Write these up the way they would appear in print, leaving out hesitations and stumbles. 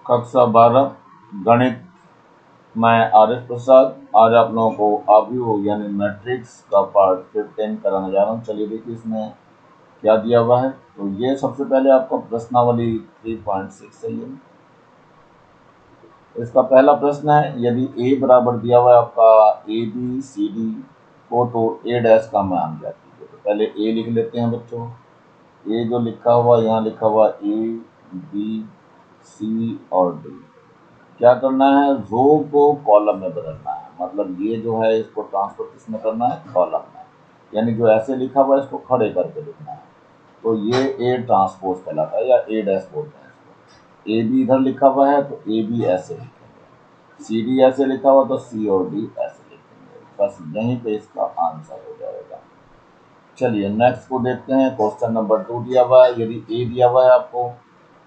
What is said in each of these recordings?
कक्षा 12 गणित। मैं आर.एस. प्रसाद आज आप लोगों को आव्यूह यानी मैट्रिक्स का पार्ट 15 कराने जा रहा हूँ। चलिए देखिए इसमें क्या दिया हुआ है। तो ये सबसे पहले आपको प्रश्नावली 3.6 है। ये इसका पहला प्रश्न है, यदि a बराबर दिया हुआ है आपका ए बी सी डी को, तो a डैश का मान क्या कीजिए। तो पहले a लिख लेते हैं बच्चों। a जो लिखा हुआ यहाँ लिखा हुआ a b c और d। क्या करना है, रो को कॉलम में बदलना है। मतलब ये जो है इसको ट्रांसफर किसमें करना है, कॉलम में। यानी जो ऐसे लिखा हुआ है इसको खड़े करके लिखना है। तो ये ए ट्रांसपोज कहलाता है या ए डैश बोलते हैं इसको। ए बी इधर लिखा हुआ है तो ए बी ऐसे लिखेंगे, सी डी ऐसे लिखा हुआ तो सी और डी ऐसे लिखेंगे। बस यहीं पे इसका आंसर हो जाएगा। चलिए नेक्स्ट को देखते हैं। क्वेश्चन नंबर 2 दिया हुआ है। यदि ए दिया हुआ है आपको,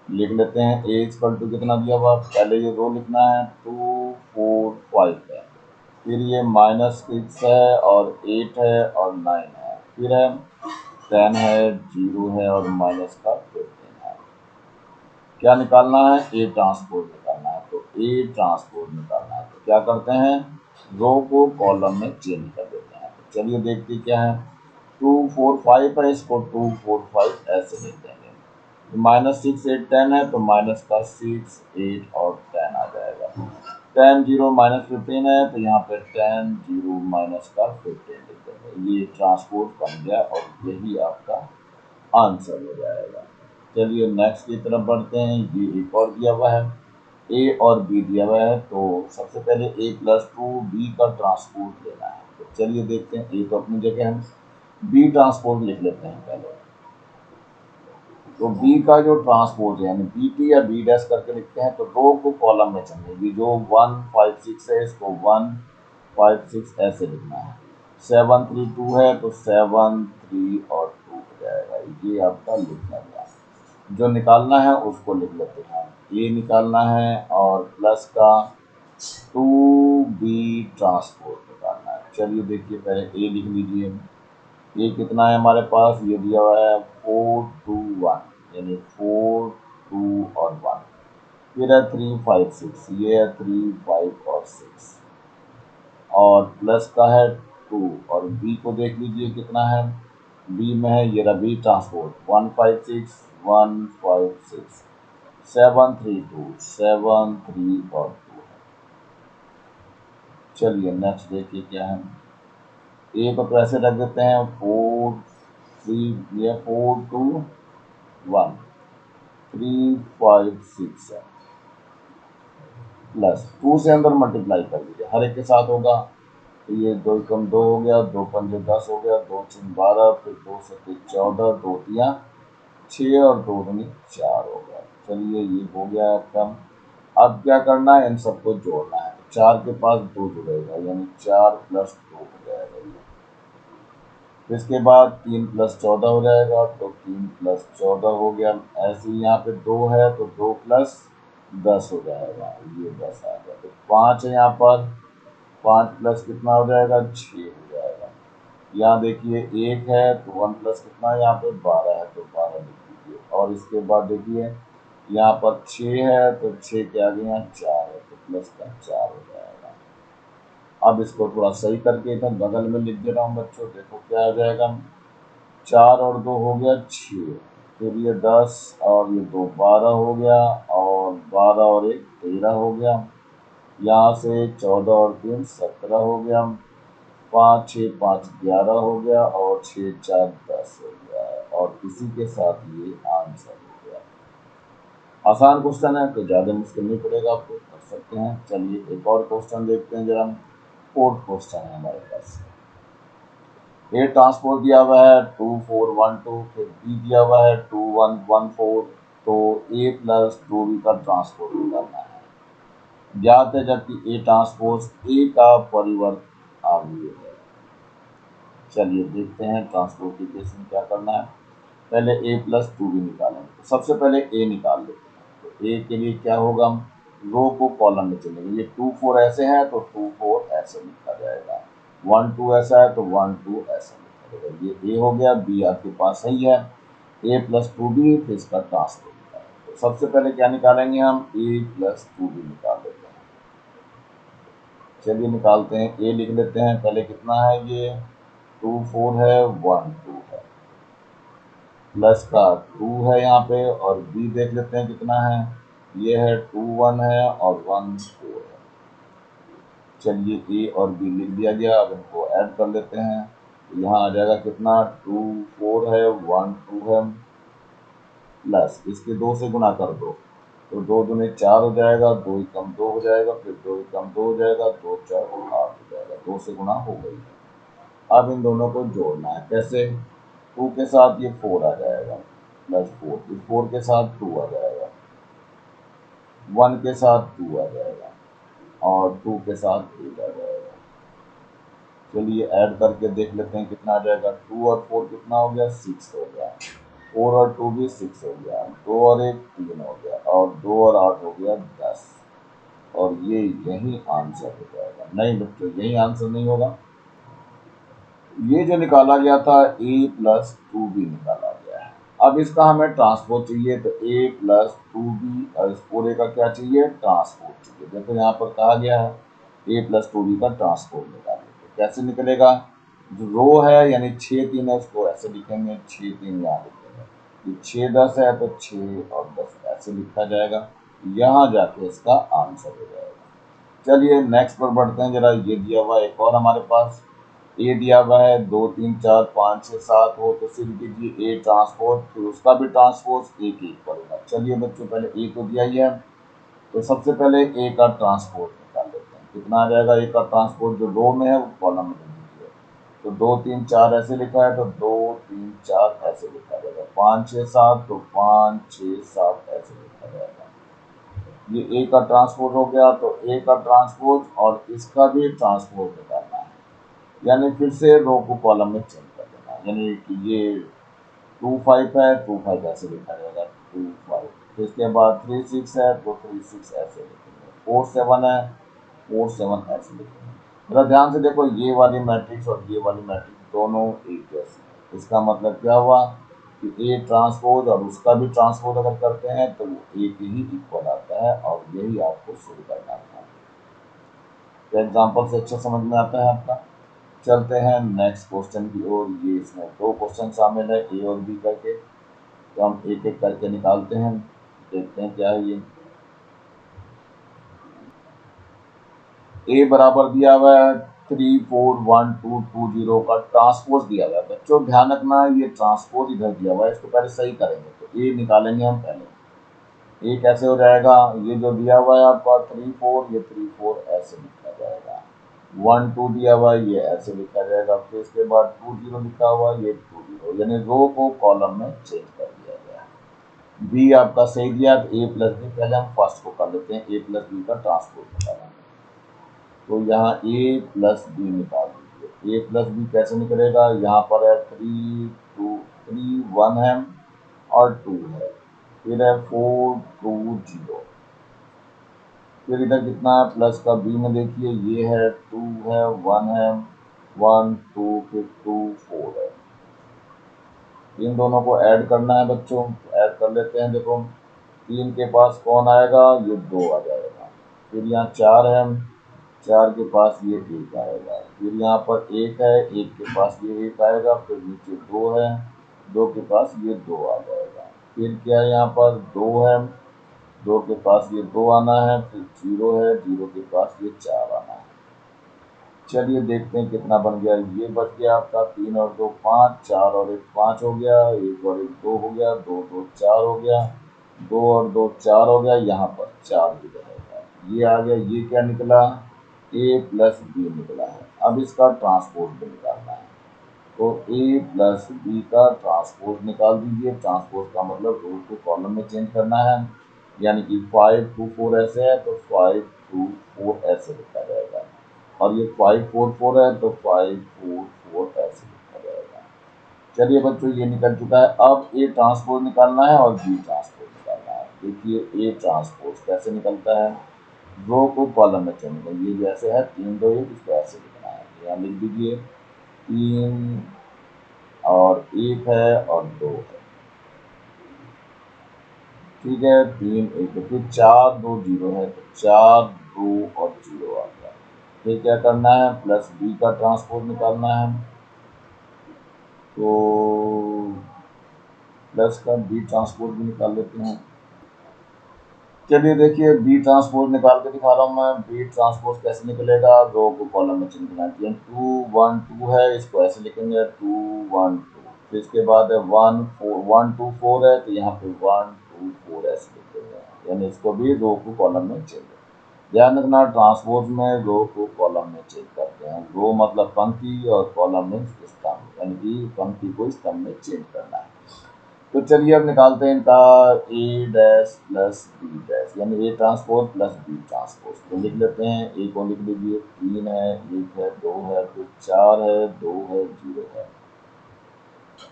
लिख लेते हैं ए इक्वल टू कितना दिया हुआ, पहले ये रो लिखना है 2 4 5 है, फिर ये -6 है और 8 है और 9 है, फिर है 10 है, 0 है और माइनस का 15 है। क्या निकालना है, ए ट्रांसपोज निकालना है। तो ए ट्रांसपोज निकालना है तो क्या करते हैं, रो को कॉलम में चेंज कर देते हैं। तो चलिए देखते क्या है। 2 4 5 है, इसको 2 4 5 ऐसे लिख देंगे। -6 8 10 है तो माइनस का 6 8 और 10 आ जाएगा। 10 0 -15 है तो यहाँ पे 10 0 माइनस का 15 लिख देंगे। ये ट्रांसपोज बन गया और यही आपका आंसर हो जाएगा। चलिए नेक्स्ट की तरफ बढ़ते हैं। ये एक और दिया हुआ है, ए और बी दिया हुआ है। तो सबसे पहले a + 2 b का ट्रांसपोज लेना है। तो चलिए देखते हैं। ए तो अपनी जगह हम बी ट्रांसपोज लिख लेते हैं पहले। तो बी का जो ट्रांसपोज है यानी बी टी या बी डैश करके लिखते हैं। तो रो को कॉलम में चलेगी। जो 1 5 6 है इसको 1 5 6 ऐसे लिखना है। 7 3 2 है तो 7 3 और 2 हो जाएगा। ये आपका लिखना है। जो निकालना है उसको लिख लेते हैं। ये निकालना है और प्लस का 2b ट्रांसपोज निकालना है। चलिए देखिए पहले ए लिख लीजिए। ये कितना है हमारे पास, ये दिया हुआ है 4 2 1 यानी 4 2 और 1, फिर है 3 5 6, ये है 3 5 और 6 और प्लस का है 2 और बी को देख लीजिए कितना है। बी में है ये रहा बी ट्रांसपोज 1 5 6 1 5 6 7 3 2 7 3 और 2 है। चलिए नेक्स्ट देखिए क्या है। ए को तो ऐसे रख देते हैं 4 3, ये 4 2 1 3 5 6 है, प्लस 2 से अंदर मल्टीप्लाई कर दीजिए, हर एक के साथ होगा। तो ये 2 कम 2 हो गया, 2 पंजे 10 हो गया, 2 3 12, फिर 2 7 14, 2 3 6 और 2 दूनी 4 हो गया। चलिए ये हो गया कम। अब क्या करना है, इन सबको जोड़ना है। 4 के पास 2 जुड़ेगा यानी 4 + 2 हो जाएगा। फिर इसके बाद 3 + 14 हो जाएगा तो 3 + 14 हो गया। ऐसे ही यहाँ पे 2 है तो 2 + 10 हो जाएगा, ये 10 आ गया। तो 5 है यहाँ पर, 5 प्लस कितना हो जाएगा, 6 हो जाएगा। यहाँ देखिए 1 है तो 1 प्लस कितना है यहाँ पे 12 है तो 12 लिख दीजिए। और इसके बाद देखिए यहाँ पर 6 है तो 6 के आगे यहाँ 4 है तो प्लस का 4 हो जाएगा। अब इसको थोड़ा सही करके इधर बगल में लिख दे रहा हूँ बच्चों, देखो क्या हो जाएगा। 4 और 2 हो गया 6, फिर ये 10 और ये 2 12 हो गया, और 12 और 1 13 हो गया। यहाँ से 14 और 3 17 हो गया, 5 6 5 11 हो गया और 6 4 10 हो गया है। और इसी के साथ ये आंसर हो गया। आसान क्वेश्चन है तो ज़्यादा मुश्किल नहीं पड़ेगा, आपको कर सकते हैं। चलिए एक और क्वेश्चन देखते हैं जरा। 4th क्वेश्चन है हमारे पास। ए ट्रांसपोज दिया हुआ है 2 4 1 2, फिर बी दिया हुआ है 2 1 1 4। तो ए + 2b का ट्रांसपोज निकालना है। ज्ञात है जबकि ए ट्रांसपोज ए का परिवर्त आव्यूह है। चलिए देखते हैं ट्रांसपोर्टिफिकेशन क्या करना है। पहले a + 2b निकालेंगे। तो सबसे पहले a निकाल लेते हैं। तो a के लिए क्या होगा, रो को कॉलम में चलेंगे। ये 2 4 ऐसे है तो 2 4 ऐसे लिखा जाएगा, 1 2 ऐसा है तो 1 2 ऐसा लिखा जाएगा। ये a हो गया, b आपके पास सही है। a + 2b फिर इसका ट्रांसपोज निकालेंगे। तो सबसे पहले क्या निकालेंगे हम, a प्लस 2b निकाल लेते हैं। चलिए निकालते हैं, a लिख लेते हैं, पहले कितना है ये 2 4 है 1 2 है, प्लस का 2 है यहाँ पे, और b देख लेते हैं कितना है, ये है 2 1 है और 1 4 है। चलिए a और b लिख दिया गया, अब इनको ऐड कर लेते हैं। यहाँ आ जाएगा कितना 2 4 है 1 2 है, प्लस इसके 2 से गुणा कर दो तो 2 दूनी 4 हो जाएगा, 2 एकम 2 हो जाएगा, फिर 2 एकम 2 हो जाएगा, 2 4 8 हो जाएगा, 2 से गुणा हो गई है। अब इन दोनों को जोड़ना है, कैसे, 2 के साथ ये 4 आ जाएगा, प्लस 4, फिर 4 के साथ 2 आ जाएगा, 1 के साथ 2 आ जाएगा, और 2 के साथ 8 आ जाएगा। चलिए ऐड करके देख लेते हैं कितना आ जाएगा, 2 और 4 कितना हो गया, 6 हो गया, 4 और 2 भी 6 हो गया, 2 और 1 3 हो गया, और 2 और 8 हो गया 10, और ये यही आंसर हो जाएगा। नहीं बच्चों, यही आंसर नहीं होगा, ये जो निकाला गया था a प्लस 2b निकाला गया है। अब इसका हमें ट्रांसपोज चाहिए, तो a प्लस 2b और इस पूरे का क्या चाहिए, ट्रांसपोज चाहिए। देखो यहाँ पर कहा गया है a प्लस 2b का ट्रांसपोज निकालेंगे, कैसे निकलेगा, जो रो है यानी 6 3 है उसको ऐसे लिखेंगे, 6 3 यहाँ लिखेंगे, ये 6 10 है तो 6 और 10 ऐसे लिखा जाएगा, यहाँ जाके इसका आंसर हो जाएगा। चलिए नेक्स्ट पर बढ़ते हैं, जरा ये दिया हुआ एक और हमारे पास ए दिया हुआ है 2 3 4 5 6 7 हो, तो सिर्फ कीजिए ए ट्रांसपोज, फिर उसका भी ट्रांसपोज एक एक पड़ेगा। चलिए बच्चों पहले ए को दिया ही है, तो सबसे पहले ए का ट्रांसपोज निकाल लेते हैं, कितना आ जाएगा ए का ट्रांसपोज, जो रो में है वो कॉलम में लिख दीजिए। तो 2 3 4 ऐसे लिखा है तो 2 3 4 ऐसे लिखा जाएगा, 5 6 7 तो 5 6 7 ऐसे लिखा जाएगा। ये ए का ट्रांसपोज हो गया, तो ए का ट्रांसपोज और इसका भी ट्रांसपोज निकालना है, यानी फिर से रो को कॉलम में चेंज कर देना है, यानी कि ये 2 5 है 2 5 ऐसे लिखा जाएगा 2 5, फिर इसके बाद 3 6 है तो 3 6 ऐसे लिखेंगे, 4 7 है 4 7 ऐसे लिखेंगे। जरा ध्यान से देखो, ये वाली मैट्रिक्स और ये वाली मैट्रिक्स दोनों एक जैसी है, इसका मतलब क्या हुआ कि ए ट्रांसपोज और उसका भी ट्रांसपोज अगर करते हैं तो वो ए के ही इक्वल आता है, और यही आपको शुरू करना था। तो एग्जाम्पल से अच्छा समझ में आता है आपका। चलते हैं नेक्स्ट क्वेश्चन की ओर, ये इसमें 2 क्वेश्चन शामिल है ए और बी करके, तो हम एक एक करके निकालते हैं, देखते हैं क्या है ये। ए बराबर दिया हुआ है 3 4 1 2 2 0 का ट्रांसपोज दिया हुआ है। बच्चों ध्यान रखना, ये ट्रांसपोज इधर दिया हुआ है, इसको पहले सही करेंगे, तो ए निकालेंगे हम पहले। ए कैसे हो जाएगा, ये जो दिया हुआ है आपका 3 4, ये 3 4 ऐसे लिखा जाएगा, 1 2 दिया हुआ है ये ऐसे लिखा जाएगा, फिर इसके बाद 2 0 लिखा हुआ है ये 2 0, यानी रो को कॉलम में चेंज कर दिया गया। बी आपका सही दिया, तो ए प्लस बी, पहले हम फर्स्ट को कर लेते हैं, ए प्लस बी का ट्रांसपोज निकालेंगे, तो यहाँ ए प्लस बी निकाल दीजिए। ए प्लस बी कैसे निकलेगा, यहाँ पर है 3 2 3 1 है और 2 है, फिर है 4 2 0, फिर इधर कितना है प्लस का बी में देखिए, ये है 2 है 1 है 1 2 फिर 2 4 है, इन दोनों को ऐड करना है बच्चों, ऐड कर लेते हैं। देखो 3 के पास कौन आएगा, ये 2 आ जाएगा, फिर यहाँ 4 है, 4 के पास ये 1 आएगा, फिर यहाँ पर 1 है 1 के पास ये 1 आएगा, फिर नीचे 2 है 2 के पास ये 2 आ जाएगा, फिर क्या है यहाँ पर 2 है 2 के पास ये 2 आना है, फिर 0 है 0 के पास ये 4 आना है। चलिए देखते हैं कितना बन गया, ये बच गया आपका 3 और 2 5, 4 और 1 5 हो गया, 1 और 1 2 हो गया, 2 2 4 हो गया, 2 और 2 4 हो गया, यहाँ पर 4 भी रहेगा, ये आ गया, ये क्या निकला, ए प्लस बी निकला है। अब इसका ट्रांसपोज भी निकालना है, तो ए प्लस बी का ट्रांसपोज निकाल दीजिए। ट्रांसपोज का मतलब रो को कॉलम में चेंज करना है, यानी कि 5 2 4 ऐसे है तो 5 2 4 ऐसे लिखा जाएगा, और ये 5 4 4 है तो 5 4 4 ऐसे लिखा जाएगा। चलिए बच्चों ये निकल चुका है, अब ए ट्रांसपोज निकालना है और बी ट्रांसपोज निकालना है। देखिए ए ट्रांसपोज कैसे निकलता है, रो को कॉलम में चेंज करें, ये जैसे है 3 2 1, इसको ऐसे लिखना है, यहाँ लिख दीजिए 3 और 1 है और 2 है, ठीक है, 3 1 है, फिर 4 2 0 है तो 4 2 और 0 आ गया। फिर क्या करना है, प्लस बी का ट्रांसपोज निकालना है, तो प्लस का बी ट्रांसपोज भी निकाल लेते हैं। चलिए देखिए, बी ट्रांसपोज निकाल के दिखा रहा हूँ मैं। बी ट्रांसपोज कैसे निकलेगा, रो को कॉलम में चिन्ह बनाते हैं। 2 1 2 है, इसको ऐसे लिखेंगे 2 1 2। फिर इसके बाद है 1 4 1 2 4 है तो यहाँ पे 1 2 4 ऐसे लिखेंगे, यानी इसको भी रो को कॉलम में चेंज। ध्यान रखना, ट्रांसपोज में रो को कॉलम में चेंज करते हैं। रो मतलब पंक्ति और कॉलम में स्तंभ, यानी कि पंक्ति को स्तंभ में चेंज करना है। तो चलिए अब निकालते हैं इनका A dash plus B dash, यानी A transpose plus B transpose. तो लिख लेते हैं, ए को लिख लीजिए, 3 है, 1 है, 2 है, फिर 4 है, 2 है, 0 है।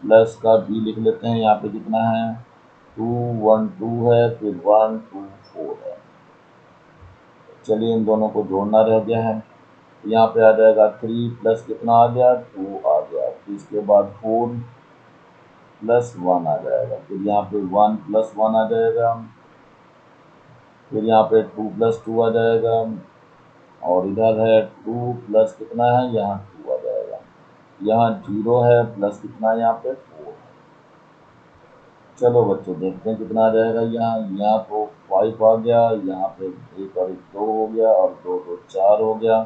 प्लस का बी लिख लेते हैं, यहाँ पे कितना है, 2 1 2 है, फिर 1 2 4 है। चलिए इन दोनों को जोड़ना रह गया है, यहाँ पे आ जाएगा 3 प्लस कितना आ गया, 2 आ गया। फिर इसके बाद 4 प्लस 1 आ जाएगा, फिर यहाँ पे 1 प्लस 1 आ जाएगा, फिर यहाँ पे 2 प्लस 2 आ जाएगा, और इधर है 2 प्लस कितना है, यहाँ 2 आ जाएगा। यहाँ 0 है, प्लस कितना है, यहाँ पे 4 है। चलो बच्चों देखते हैं कितना आ जाएगा। यहाँ तो 5 आ गया, यहाँ पे 1 और 1 2 हो गया, और 2 2 4 हो गया।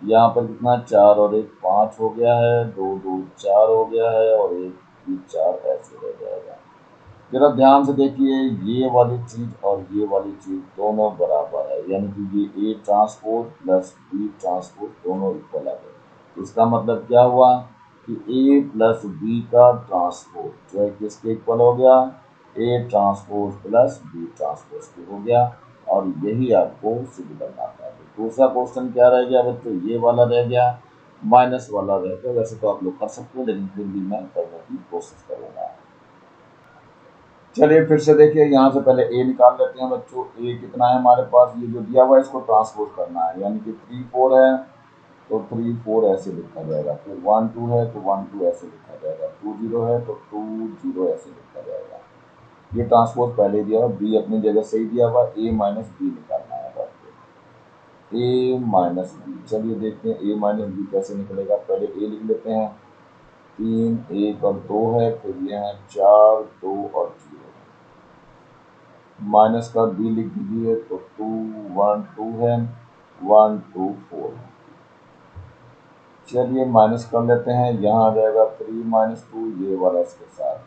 यहाँ पर कितना, 4 और 1 5 हो गया है, 2 2 4 हो गया है, और 1 भी 4 ऐसे रह जाएगा। जरा ध्यान से देखिए, ये वाली चीज और ये वाली चीज दोनों बराबर है, यानी कि ये A transpose plus B transpose दोनों इक्वल आ गए। इसका मतलब क्या हुआ कि ए प्लस बी का ट्रांसपोज जो है किसके इक्वल हो गया, A transpose plus B transpose के हो गया। और यही आपको सिद्ध करना था। दूसरा क्वेश्चन क्या रह गया बच्चों, ये वाला रह गया, माइनस वाला रह गया। वैसे तो आप लोग कर सकते हो, लेकिन फिर भी मैं करने की कोशिश करूंगा। चलिए फिर से देखिए, यहाँ से पहले ए निकाल लेते हैं बच्चों। ए कितना है हमारे पास, ये जो दिया हुआ है इसको ट्रांसपोज करना है, यानी कि 3 4 है तो 3 4 ऐसे लिखा जाएगा, फिर 1 2 है तो 1 2 ऐसे लिखा जाएगा, 2 0 है तो 2 0 ऐसे लिखा जाएगा। ये ट्रांसपोज पहले दिया हुआ, बी अपनी जगह सही दिया हुआ, ए माइनस बी निकालना है आपको, ए माइनस बी। चलिए देखते हैं ए माइनस बी कैसे निकलेगा। पहले ए लिख लेते हैं, 3 1 और 2 है, फिर ये है 4 2 और 0 है। माइनस का बी लिख दीजिए, तो 2 1 2 है, 1 2 4 है। चलिए माइनस कर लेते हैं, यहाँ आ जाएगा 3 माइनस 2 ये वाला इसके साथ,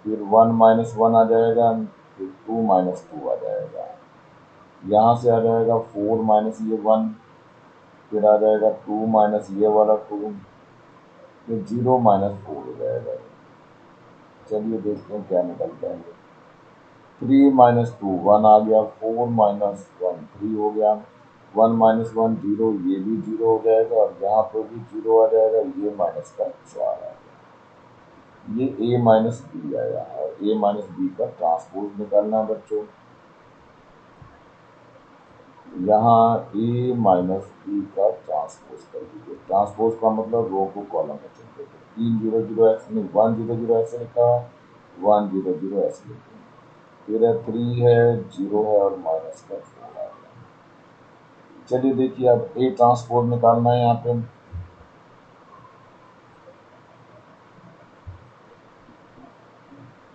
फिर 1 माइनस 1 आ जाएगा, फिर 2 माइनस 2 आ जाएगा। यहाँ से आ जाएगा 4 माइनस ये 1, फिर आ जाएगा 2 माइनस ये वाला 2, फिर 0 माइनस 4 हो जाएगा। चलिए देखते हैं क्या निकलता है। 3 माइनस 2 1 आ गया, 4 माइनस 1 3 हो गया, 1 माइनस 1 0, ये भी 0 हो जाएगा, और यहाँ पर भी 0 आ जाएगा, ये माइनस का 4 आ गया। ये ए माइनस बी आया, और ए माइनस बी का ट्रांसपोज निकालना है बच्चों। यहाँ ए माइनस बी का ट्रांसपोज कर दीजिए। ट्रांसपोज का मतलब रो को कॉलम में चेंज कर दीजिए। 3 0 0 ऐसे नहीं, 1 0 0 ऐसे लिखा, 1 0 0 ऐसे लिखेंगे, फिर 3 है, 0 है, और माइनस का 4 आ गया। चलिए देखिए, अब ए ट्रांसपोज निकालना है। यहाँ पे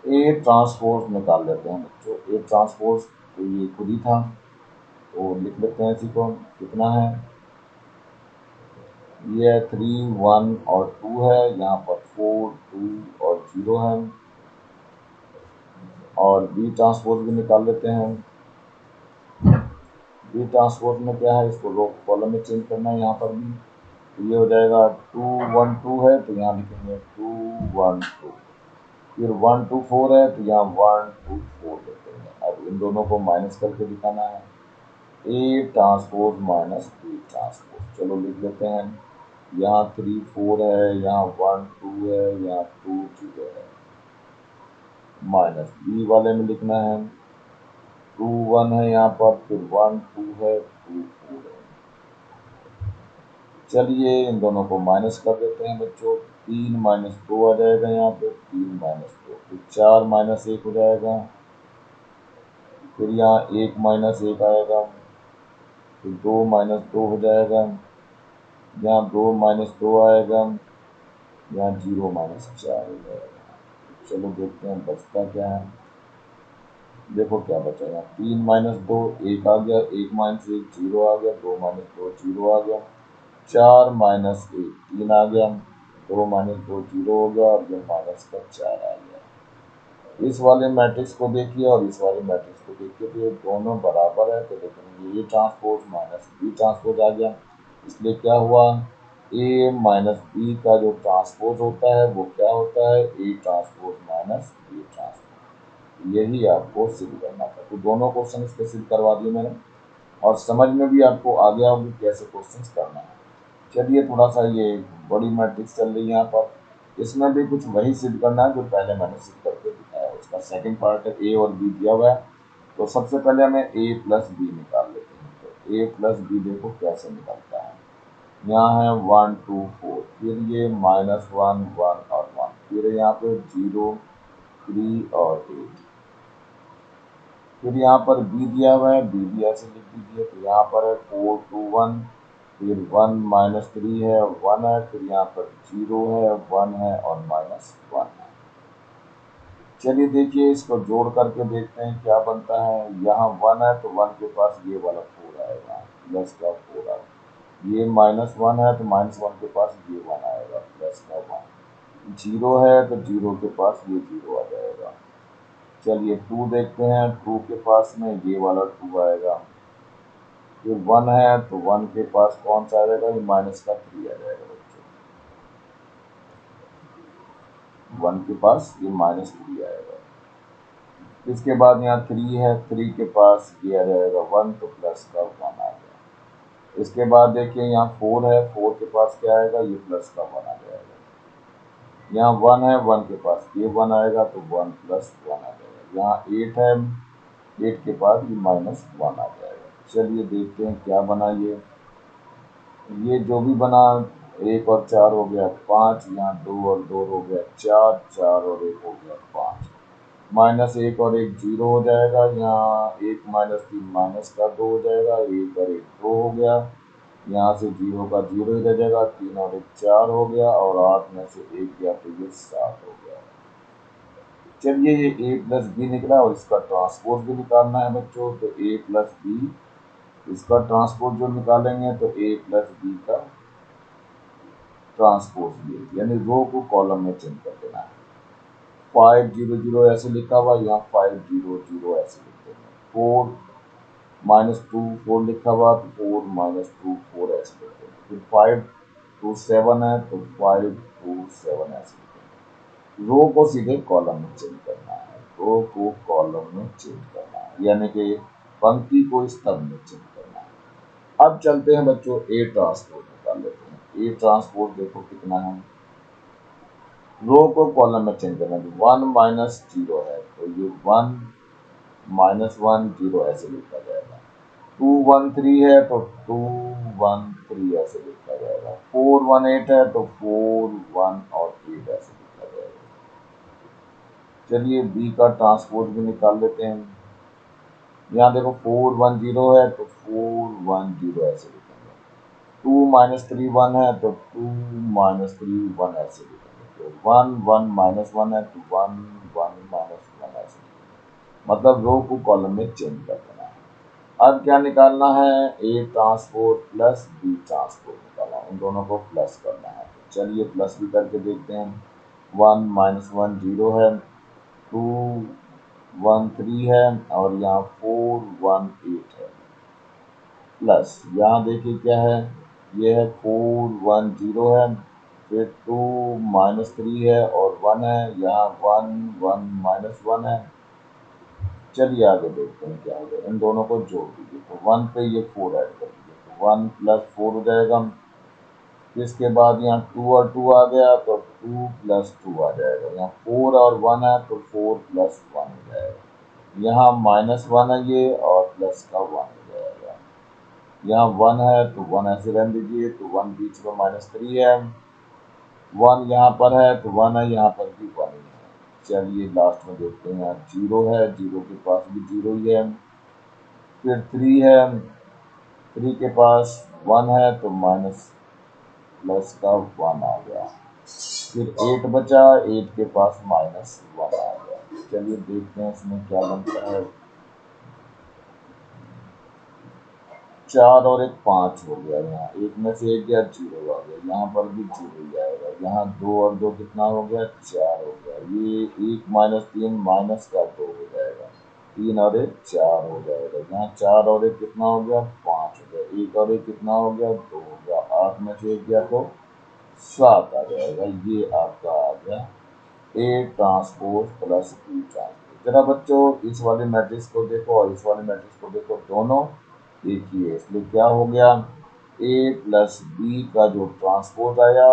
ए ट्रांसपोज निकाल लेते हैं बच्चों। ए ट्रांसपोज तो ये खुद ही था, तो लिख लेते हैं इसी को। कितना है, ये 3 1 और 2 है, यहाँ पर 4 2 और 0 है। और बी ट्रांसपोज भी निकाल लेते हैं। बी ट्रांसपोज में क्या है, इसको रो कॉलम में चेंज करना है। यहाँ पर भी तो ये हो जाएगा 2 1 2 है, तो यहाँ लिखेंगे 2 1 2, फिर 1 2 4 है, तो यहाँ 1 2 4 लेते हैं। अब इन दोनों को माइनस करके दिखाना है, A transpose minus B transpose. चलो लिख लेते हैं, यहाँ 3 4 है, यहाँ 1 2 है, यहाँ 2 0 है, माइनस बी वाले में लिखना है 2 1 है यहाँ पर, फिर 1 2 है, 2 4 है। चलिए इन दोनों को माइनस कर देते हैं बच्चों। 3 माइनस 2 आ जाएगा यहाँ पे, 3 माइनस 2, फिर 4 माइनस 1 हो जाएगा, फिर यहाँ 1 माइनस 1 आएगा, फिर 2 माइनस 2 हो जाएगा, यहाँ 2 माइनस 2 आएगा, यहाँ 0 माइनस 4 हो जाएगा। चलो देखते हैं बचता क्या है। देखो क्या बचा, यहाँ 3 माइनस 2 1 आ गया, 1 माइनस 1 0 आ गया, 2 माइनस 2 0 आ गया, 4 माइनस 1 3 आ गया, 2 माइनस 2 0 हो गया, और ये माइनस का 4 आ गया। इस वाले मैट्रिक्स को देखिए और इस वाले मैट्रिक्स को देखिए, तो ये दोनों बराबर है, तो देखेंगे A transpose minus B transpose आ गया। इसलिए क्या हुआ, ए माइनस बी का जो ट्रांसपोज होता है वो क्या होता है, A transpose minus B transpose. यही आपको सिद्ध करना था। तो दोनों क्वेश्चन इसके सिद्ध करवा दिए मैंने, और समझ में भी आपको आ गया होगी कैसे क्वेश्चन करना है। चलिए थोड़ा सा ये बड़ी मैट्रिक्स चल रही है यहाँ पर, इसमें भी कुछ वही सिद्ध करना है जो पहले मैंने सिद्ध करके दिखाया। उसका सेकंड पार्ट है, ए और बी दिया हुआ है। तो सबसे पहले हमें ए प्लस बी निकाल लेते हैं। तो ए प्लस बी देखो कैसे निकलता है। यहाँ है 1 2 4, फिर ये माइनस 1 1 और 1, फिर यहाँ पे 0 3 और 8, फिर यहाँ पर बी दिया हुआ है, बी भी ऐसे लिख दीजिए। तो यहाँ पर है 4 2 1, फिर 1 माइनस 3 है, 1 है, फिर यहाँ पर 0 है, 1 है और माइनस 1 है। चलिए देखिए इसको जोड़ करके देखते हैं क्या बनता है। यहाँ 1 है तो 1 के पास ये वाला 4 आएगा, प्लस का 4 आएगा। ये माइनस 1 है तो माइनस 1 के पास ये 1 आएगा, प्लस का 1। 0 है तो 0 के पास ये 0 आ जाएगा। चलिए 2 देखते हैं, 2 के पास में ये वाला 2 आएगा। फिर 1 है तो 1 के पास कौन सा आ जाएगा, ये माइनस का 3 आ जाएगा बच्चों। 1 के पास ये माइनस 3 आएगा। इसके बाद यहाँ 3 है, 3 के पास ये आ जाएगा 1, तो प्लस का 1 आ गया। इसके बाद देखिए यहाँ 4 है, 4 के पास क्या आएगा, ये प्लस का 1 आ जाएगा। यहाँ 1 है, 1 के पास ये 1 आएगा, तो 1 प्लस 1 आ जाएगा। यहाँ 8 है, 8 के पास ये माइनस 1 आ जाएगा। चलिए देखते हैं क्या बना ये जो भी बना, 1 और 4 हो गया 5, यहाँ 2 और 2 हो गया 4, 4 और 1 हो गया 5, माइनस 1 और 1 0 हो जाएगा। यहाँ 1 माइनस 3 माइनस का 2 हो जाएगा, 1 और 1 2 हो गया, यहाँ से 0 का 0 ही रह जाएगा, 3 और 1 4 हो गया, और 8 में से 1 गया तो ये 7 हो गया। चलिए ये ए प्लस बी निकला, और इसका ट्रांसपोज भी निकालना है बच्चों। तो ए प्लस बी, इसका ट्रांसपोज जो निकालेंगे तो ए प्लस बी का ट्रांसपोज ये, यानी रो को कॉलम में चेंज कर देना है। 5 0 0 ऐसे लिखा हुआ, यहाँ 5 0 0 ऐसे लिख देंगे। 4 माइनस 2 4 लिखा हुआ, तो 4 माइनस 2 4 ऐसे लिख देंगे। फिर 5 2 7 है, तो 5 2 7 ऐसे लिख देंगे। रो को सीधे कॉलम में चेंज करना है, रो को कॉलम में चेंज करना है, यानी कि पंक्ति को स्तंभ में चेंज करना है। अब चलते हैं बच्चों ए ट्रांसपोज निकाल लेते हैं। ए ट्रांसपोज देखो कितना है, रो को कॉलम में चेंज करना है। 1 माइनस 0 है, तो ये 1 माइनस 1 0 ऐसे लिखा जाएगा। 2 1 3 है तो 2 1 3 ऐसे लिखा जाएगा। 4 1 8 है तो 4 1 और 8 ऐसे लिखा जाएगा। चलिए बी का ट्रांसपोज भी निकाल लेते हैं। यहाँ देखो 4 1 0 है तो 4 1 0 ऐसे लिखेंगे। 2 माइनस 3 1 है तो 2 माइनस 3 1 ऐसे लिखेंगे। तो 1 1 माइनस 1 है तो 1 1 माइनस 1 ऐसे लिखेंगे। मतलब रो को कॉलम में चेंज कर देना है। अब क्या निकालना है, A transpose plus B transpose निकालना है, इन दोनों को प्लस करना है। तो चलिए प्लस भी करके देखते हैं। 1 माइनस 1 0 है, 2 1 3 है, और यहाँ 4 1 8 है, प्लस यहाँ देखिए क्या है, ये है 4 1 0 है, फिर 2 माइनस 3 है और 1 है, यहाँ 1 1 माइनस 1 है। चलिए आगे देखते हैं क्या होगा, इन दोनों को जोड़ दीजिए। तो 1 पे ये 4 ऐड कर दीजिए, तो 1 प्लस 4 हो जाएगा। इसके बाद यहाँ 2 और 2 आ गया तो 2 प्लस 2 आ जाएगा। यहाँ 4 और 1 है तो 4 प्लस 1 हो जाएगा। यहाँ माइनस 1 है ये, और प्लस का 1 हो जाएगा। यहाँ 1 है तो 1 ऐसे रहने दीजिए, तो 1 बीच में माइनस 3 है, 1 यहाँ पर है तो 1 है, यहाँ पर भी 1 ही है। चलिए लास्ट में देखते हैं, यहाँ 0 है, 0 के पास भी 0 ही है, फिर 3 है, 3 के पास 1 है तो माइनस प्लस का 1 आ गया। फिर 8 बचा, 8 के पास माइनस 1 आ गया। चलिए देखते हैं इसमें क्या बनता है। 4 और 1 5 हो गया, यहाँ एक में से एक गया 0 आ गया, यहाँ पर भी 0 ही आएगा। यहाँ 2 और 2 कितना हो गया, 4 हो गया। ये 1 माइनस 3 माइनस का 2 हो जाएगा, 3 और 1 4 हो जाएगा। यहाँ 4 और 1 कितना हो गया, 5 हो गया। 1 और 1 कितना हो गया, 2 हो गया। 8 में से एक गया तो 7 आ जाएगा। ये आपका आ गया A transpose plus B transpose. जरा बच्चों इस वाले मैट्रिक्स को देखो और इस वाले मैट्रिक्स को देखो, दोनों एक ही है, इसलिए क्या हो गया, ए प्लस बी का जो ट्रांसपोज आया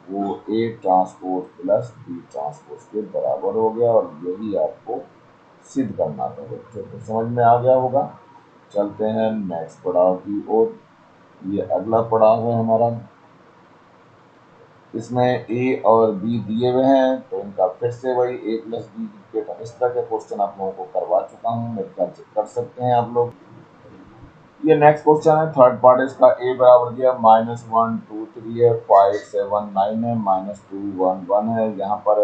वो A transpose plus B transpose के बराबर हो गया। और यही आपको सिद्ध करना था बच्चों, तो समझ में आ गया होगा। चलते हैं नेक्स्ट पड़ाव की ओर। ये अगला पड़ाव है हमारा, इसमें ए और बी दिए हुए हैं, तो इनका फिर से वही ए प्लस बी के इस तरह के क्वेश्चन आप लोगों को करवा चुका हूँ, मेरे ख्याल से कर सकते हैं आप लोग। ये नेक्स्ट क्वेश्चन है, थर्ड पार्ट इसका। ए बराबर दिया -1 2 3 है, 5 7 9 है, -2 1 1 है। यहाँ पर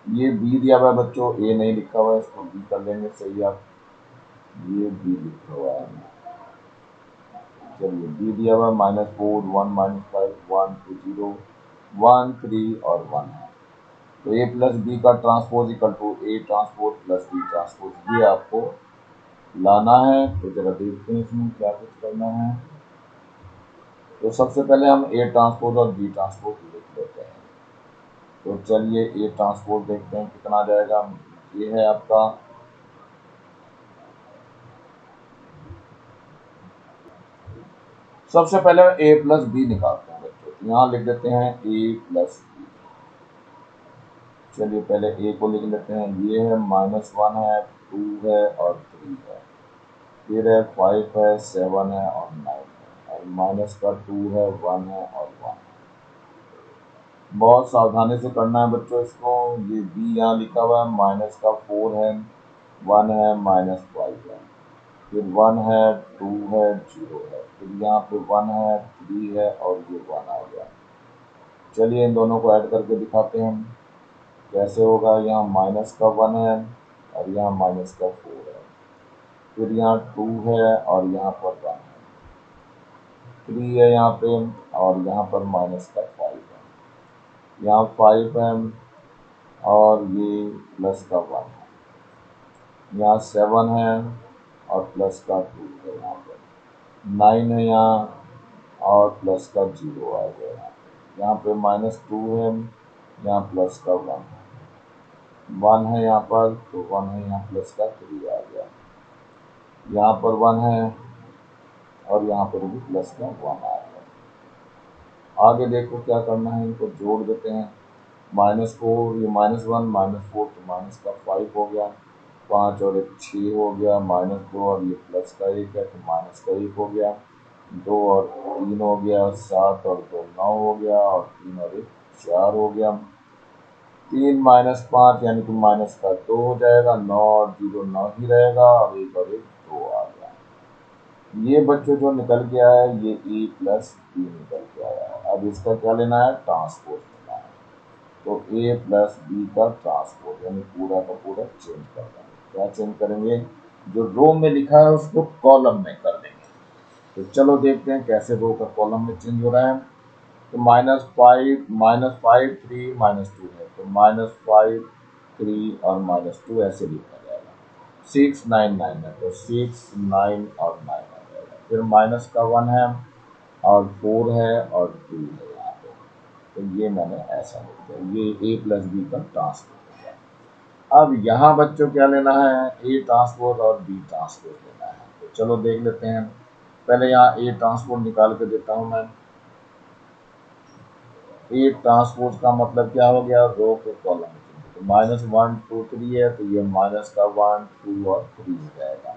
ये बी दिया हुआ है बच्चों, ए नहीं लिखा हुआ है, इसको बी कर लेंगे सही आप। ये बी लिखा हुआ है, चलिए बी दिया हुआ है -4 1 -5 1 2 0 1 3 और 1 है। तो ए प्लस बी का transpose equal to A transpose plus B transpose, ये आपको लाना है। तो जरा देखते हैं इसमें क्या कुछ करना है। तो सबसे पहले हम ए ट्रांसपोज और बी ट्रांसपोज लिख लेते हैं। तो चलिए ए ट्रांसपोज देखते हैं कितना आ जाएगा। ये है आपका सबसे पहले ए प्लस बी निकालते हैं बच्चों, तो यहाँ लिख देते हैं ए प्लस बी। चलिए पहले ए को लिख लेते हैं, ये है -1 है, 2 है और 3 है। फिर है 5 है, 7 है और 9 है, और माइनस का 2 है, 1 है और 1 है। बहुत सावधानी से करना है बच्चों इसको। ये बी यहाँ लिखा हुआ है, माइनस का 4 है, 1 है, -5 है, फिर 1 है, 2 है, 0 है, फिर यहाँ पे 1 है, 3 है और ये 1 आ गया। चलिए इन दोनों को ऐड करके दिखाते हैं कैसे होगा। यहाँ माइनस का 1 है और यहाँ माइनस का 4 है, फिर यहाँ 2 है और यहाँ पर 1 है, 3 है यहाँ पे और यहाँ पर माइनस का 5 है, यहाँ 5 है और ये प्लस का 1 है, यहाँ 7 है और प्लस का 2 है, यहाँ पर 9 है यहाँ और प्लस का 0 आ गया। यहाँ पे -2 है, यहाँ प्लस का 1 है, 1 है यहाँ पर तो 1 है यहाँ प्लस का 3 आ गया, यहाँ पर 1 है और यहाँ पर भी प्लस का 1 आ गया। आगे देखो क्या करना है, इनको जोड़ देते हैं। -4 ये -1 -4 तो माइनस का 5 हो गया, 5 और 1 6 हो गया, -2 और ये प्लस का 1 है तो माइनस का 1 हो गया, 2 और 3 हो गया, 7 और 2 9 हो गया और 3 और 1 4 हो गया। 3 -5 यानी कि माइनस का 2 हो जाएगा, 9 और 0 9 ही रहेगा और 1 और 1 2 आ गया। ये बच्चों जो निकल के आया ये ए प्लस बी निकल के आया है। अब इसका क्या लेना है, ट्रांसपोज लेना है। तो ए प्लस बी का ट्रांसपोज यानी पूरा का पूरा चेंज कर देंगे। क्या चेंज करेंगे, जो रो में लिखा है उसको कॉलम में कर देंगे। तो चलो देखते हैं कैसे रो का कॉलम में चेंज हो रहा है। तो -5 3 -2 है, तो -5 3 और -2 ऐसे लिखा जाएगा। 6 9 9 है तो 6 9 और 9 आ जाएगा। फिर माइनस का 1 है और 4 है और 2 है यहाँ पे, तो ये मैंने ऐसा लिख दिया। ये ए प्लस बी का ट्रांसपोज हो गया। अब यहाँ बच्चों क्या लेना है, ए ट्रांसपोज और बी ट्रांसपोज लेना है। तो चलो देख लेते हैं। पहले यहाँ ए ट्रांसपोज निकाल के देता हूँ मैं। ए ट्रांसपोज का मतलब क्या हो गया, रो के कॉलम में। तो -1 2 3 है तो ये माइनस का 1 2 और 3 हो जाएगा।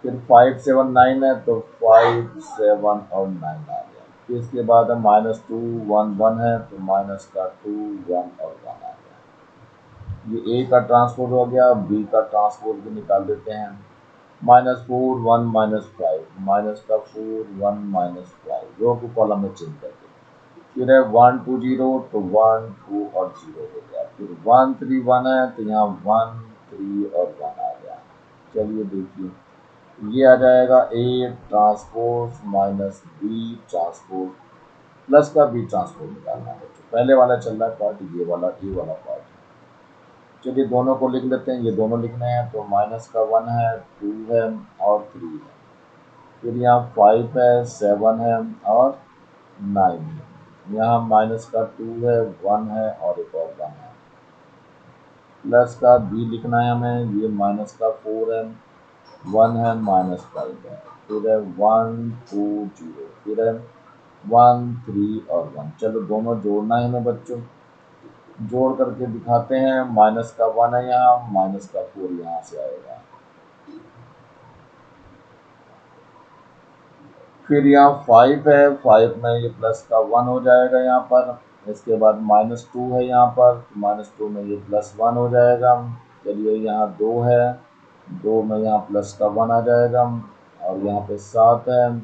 फिर 5 7 9 है तो 5 7 और 9 आ गया। फिर इसके बाद है -2 1 1 है तो माइनस का 2 1 और 1 आ गया। ये ए का ट्रांसपोज हो गया, बी का ट्रांसपोज भी निकाल देते हैं। -4 1 -5 माइनस का 4 1 -5 रो को कॉलम में चेंज करके फिर है 1 2 0 तो 1 2 और 0 हो गया। फिर 1 3 1 है तो यहाँ 1 3 और 1 आ गया। चलिए देखिए ये आ जाएगा A transpose minus B transpose plus का B ट्रांसपोज निकालना है। तो पहले वाला चल रहा है पार्ट, ये वाला A वाला पार्ट है। चलिए दोनों को लिख लेते हैं, ये दोनों लिखने हैं तो माइनस का 1 है 2 है और 3 है। फिर यहाँ 5 है 7 है और 9 है। यहाँ माइनस का 2 है 1 है और एक और 1 है। प्लस का B लिखना है हमें, ये माइनस का 4 है 1 है -5 है। फिर है 1 2 0 फिर है 1 3 और 1। चलो दोनों जोड़ना है हमें बच्चों, जोड़ करके दिखाते हैं। माइनस का 1 है यहाँ, माइनस का 4 यहाँ से आएगा। फिर यहाँ 5 है, 5 में ये प्लस का 1 हो जाएगा यहाँ पर। इसके बाद -2 है यहाँ पर, -2 में ये +1 हो जाएगा। चलिए यहाँ 2 है, 2 में यहाँ प्लस का 1 आ जाएगा। और यहाँ पे 7 है,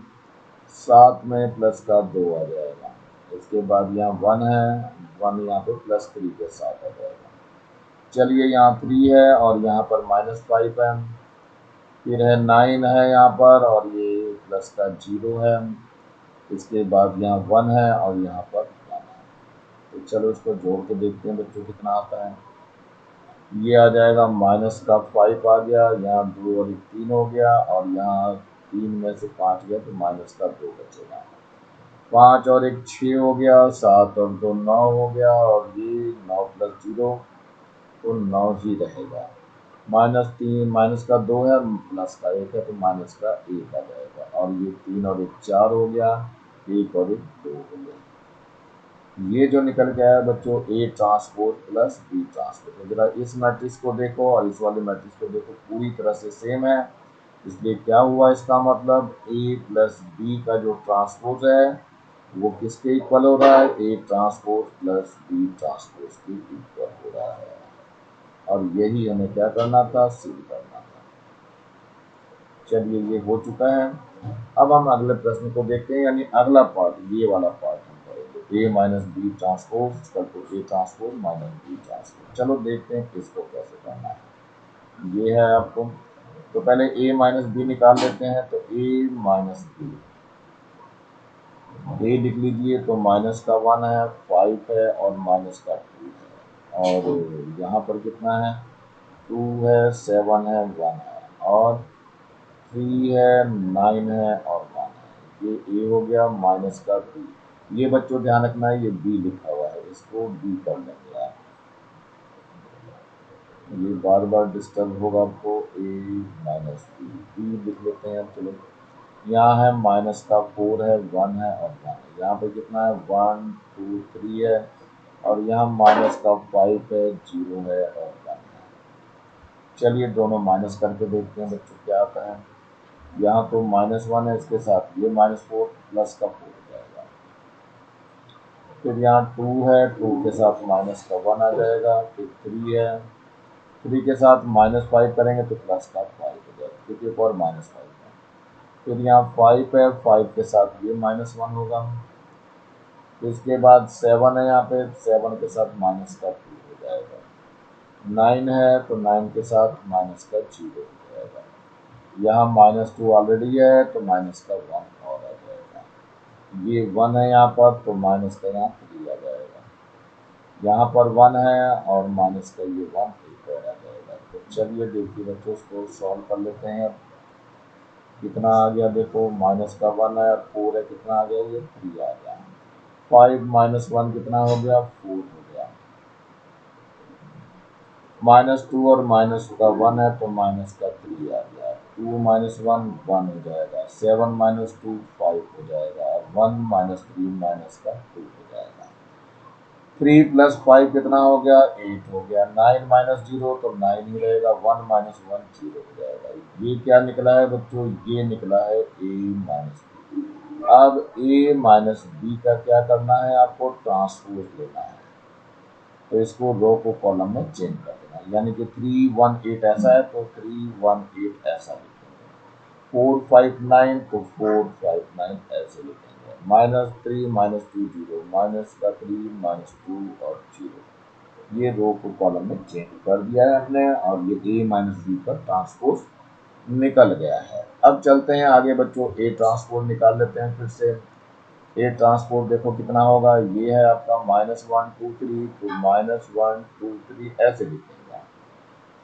7 में प्लस का 2 आ जाएगा। इसके बाद यहाँ 1 है, 1 यहाँ पे +3 के साथ आ जाएगा। चलिए यहाँ 3 है और यहाँ पर -5 है। फिर है 9 है यहाँ पर और ये प्लस का 0 है। इसके बाद यहाँ 1 है और यहाँ पर 1 है। तो चलो इसको जोड़ के देखते हैं बच्चों कितना आता है। ये आ जाएगा माइनस का 5 आ गया, यहाँ 2 और 1 3 हो गया और यहाँ 3 में से 5 गया तो माइनस का 2 बचेगा। 5 और 1 6 हो गया, 7 और 2 9 हो गया और ये 9 + 0 तो 9 ही रहेगा। -3 माइनस का 2 है, प्लस का 1 है तो माइनस का 1 आ जाएगा। और ये 3 और 1 4 हो गया, 1 और 1 2 हो गया। ये जो निकल के आया बच्चों A transpose plus B transpose. तो जरा इस मैट्रिक्स को देखो और इस वाले मैट्रिक्स को देखो, पूरी तरह से सेम है। इसलिए क्या हुआ, इसका मतलब A प्लस B का जो ट्रांसपोज है वो किसके इक्वल हो रहा है, A transpose plus B transpose के इक्वल हो रहा है। और यही हमें क्या करना था, सिद्ध करना था। चलिए ये हो चुका है। अब हम अगले प्रश्न को देखते हैं, यानी अगला पार्ट, ये वाला पार्ट हम करेंगे A minus B transpose A transpose minus B transpose. चलो देखते हैं किसको कैसे करना है। ये है आपको, तो पहले A माइनस बी निकाल लेते हैं। तो A माइनस बी, A लिख लीजिए। तो माइनस का 1 है, 5 है और माइनस का 2 है। और यहाँ पर कितना है, 2 है 7 है 1 है और 3 है 9 है और 1 है। ये A हो गया माइनस का 2। ये बच्चों ध्यान रखना है, ये B लिखा हुआ है, इसको B कर लेंगे आप। ये बार बार डिस्टर्ब होगा आपको। A माइनस B लिख लेते हैं। चलो यहाँ है माइनस का 4 है 1 है और 1 है। यहाँ पे कितना है, 1 2 3 है और यहाँ माइनस का 5 है 0 है और 1 है। चलिए दोनों माइनस करके देखते हैं बच्चों क्या आता है। यहाँ तो -1 है, इसके साथ ये -4 प्लस का 4 हो जाएगा। फिर यहाँ 2 है, 2 के साथ माइनस का 1 आ जाएगा। फिर 3 है, 3 के साथ -5 करेंगे तो प्लस का 5 हो जाएगा क्योंकि एक और -5 है। फिर यहाँ 5 है, 5 के साथ ये -1 होगा। फिर इसके बाद 7 है, यहाँ पे 7 के साथ माइनस का 2 हो जाएगा। 9 है तो 9 के साथ माइनस का 0 हो जाएगा। यहाँ -2 ऑलरेडी है तो माइनस का 1 और आ जाएगा। ये 1 है यहाँ पर तो माइनस का यहाँ 3 आ जाएगा। यहाँ पर 1 है और माइनस का ये 1 एक और आ जाएगा। तो चलिए देखिए बच्चों इसको सॉल्व कर लेते हैं। अब कितना आ गया देखो, माइनस का 1 है और 4 है, कितना आ गया, ये 3 आ गया। 5 माइनस 1 कितना हो गया, 4 हो गया। -2 और माइनस का 1 है तो माइनस का 3 आ गया। 2 माइनस 1 1 हो जाएगा। 7 माइनस 2 5 हो जाएगा। 1 माइनस 3 माइनस का 2 हो जाएगा। 3 प्लस 5 कितना हो गया, 8 हो गया। 9 माइनस 0 तो 9 ही रहेगा। 1 माइनस 1 0 हो जाएगा। ये क्या निकला है बच्चों, ये निकला है A माइनस बी। अब A माइनस बी का क्या करना है, आपको ट्रांसपोज लेना है। तो इसको रो को कॉलम में चेंज कर देना, यानी कि 3 1 8 ऐसा है तो 3 1 8 ऐसा लिखेंगे। 459 तो 459 ऐसे लिखेंगे। -3 -2 0, माइनस का 3 -2 और 0। ये रो को कॉलम में चेंज कर दिया है हमने और ये A माइनस B का ट्रांसपोज निकल गया है। अब चलते हैं आगे बच्चों, A ट्रांसपोज निकाल लेते हैं फिर से। A ट्रांसपोज देखो कितना होगा, ये है आपका -1 2 3, तो -1 2 3 ऐसे लिखेंगे।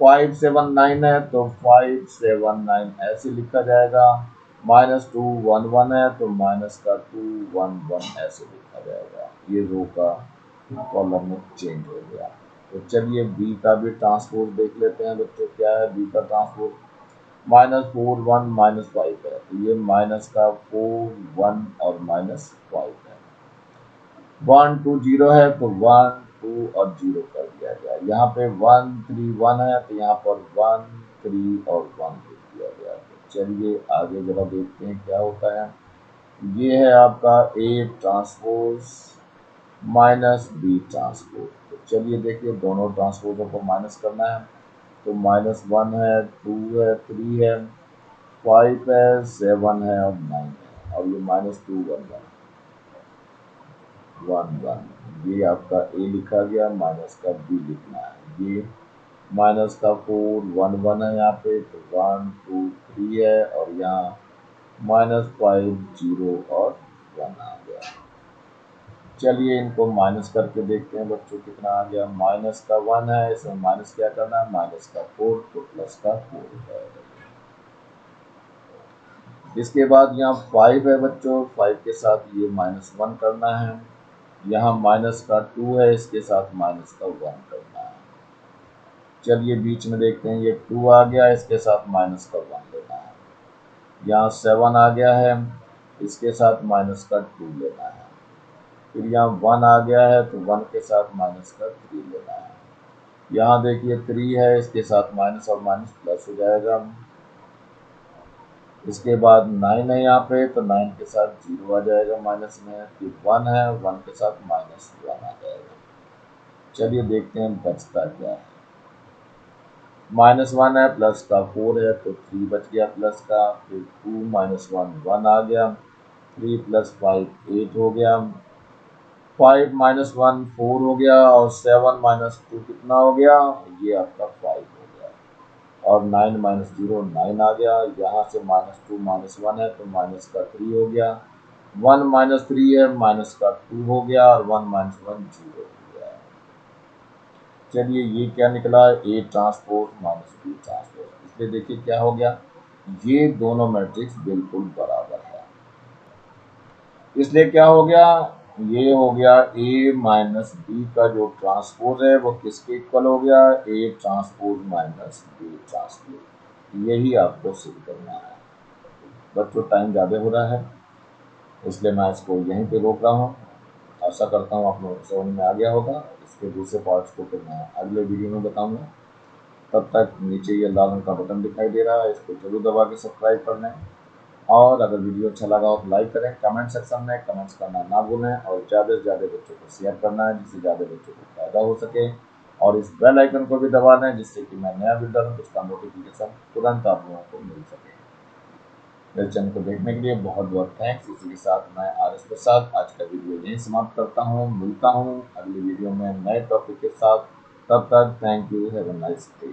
579 है तो 579 ऐसे लिखा जाएगा। -2 1 1 है तो माइनस का 2 1 1 ऐसे लिखा जाएगा। ये रो का कॉलम में चेंज हो गया। तो चलिए बी का भी ट्रांसपोज देख लेते हैं बच्चों, क्या है बी का ट्रांसपोज। -4 1 -5 है तो ये माइनस का 4 1 और -5 है। 1 2 0 है तो 1 2 और 0 कर दिया गया। यहाँ पे 1 3 1 है तो यहाँ पर 1 3 और 1 लिख दिया गया। तो चलिए आगे जरा देखते हैं क्या होता है। ये है आपका A transpose minus B transpose. तो चलिए देखिए दोनों ट्रांसपोजों को माइनस करना है। तो -1 है 2 है 3 है 5 है 7 है और 9 है और ये -2 1 1 ये आपका A लिखा गया, माइनस का B लिखना है। ये माइनस का 4 1 1 है यहाँ पे तो 1 2 3 है और यहाँ -5 0 और 1 आ गया। चलिए इनको माइनस करके देखते हैं बच्चों कितना आ गया। माइनस का 1 है, इसमें माइनस क्या करना है, माइनस का 4 तो प्लस का 4 हो जाएगा। इसके बाद यहाँ 5 है बच्चों, 5 के साथ ये -1 करना है। यहाँ माइनस का 2 है, इसके साथ माइनस का 1 करना है। चलिए बीच में देखते हैं, ये 2 आ गया, इसके साथ माइनस का 1 लेना है। यहाँ 7 आ गया है, इसके साथ माइनस का 2 लेना है। फिर यहाँ 1 आ गया है तो 1 के साथ माइनस का 3 लेना है। यहाँ देखिए 3 है, इसके साथ माइनस और माइनस प्लस हो जाएगा। इसके बाद 9 है यहाँ पे तो 9 के साथ 0 आ जाएगा माइनस में। फिर 1 है, 1 के साथ -1 आ जाएगा। चलिए देखते हैं बचता क्या है। -1 है, प्लस का 4 है तो 3 बच गया प्लस का। फिर 2 -1 1 आ गया। 3 + 5 8 हो गया। 5 -1 4 हो गया और 7 -2 कितना हो गया, ये आपका 5 हो गया। और 9 -0 9 आ गया। यहाँ से -2 -1 है तो माइनस का 3 हो गया। 1 -3 है, माइनस का 2 हो गया और 1 -1 0 हो गया। चलिए ये क्या निकला, A ट्रांसपोज -B ट्रांसपोज। इसलिए देखिए क्या हो गया, ये दोनों मैट्रिक्स बिल्कुल बराबर है। इसलिए क्या हो गया, ये हो गया A माइनस B का जो ट्रांसपोज है वो किसके इक्वल हो गया, A ट्रांसपोज -B ट्रांसपोज। यही आपको सिद्ध करना है। बच्चों टाइम ज़्यादा हो रहा है इसलिए मैं इसको यहीं पे रोक रहा हूँ। आशा करता हूँ आप लोगों को समझ में आ गया होगा। इसके दूसरे पार्ट्स को फिर मैं अगले वीडियो में बताऊँगा। तब तक नीचे ये लाल रंग का बटन दिखाई दे रहा है, इसको जरूर दबा के सब्सक्राइब कर लें। और अगर वीडियो अच्छा लगा हो तो लाइक करें, कमेंट सेक्शन में कमेंट्स करना ना भूलें और ज़्यादा से ज़्यादा बच्चों को शेयर करना है जिससे ज़्यादा बच्चों को फायदा हो सके। और इस बेल आइकन को भी दबा दें जिससे कि मैं नया वीडियो डालूं उसका नोटिफिकेशन तुरंत आप लोगों को मिल सके। मेरे चैनल को देखने के लिए बहुत बहुत थैंक्स। इसी के साथ मैं RS प्रसाद आज का वीडियो यहीं समाप्त करता हूँ। मिलता हूँ अगली वीडियो में नए टॉपिक के साथ। तब तक thank you, have a nice day.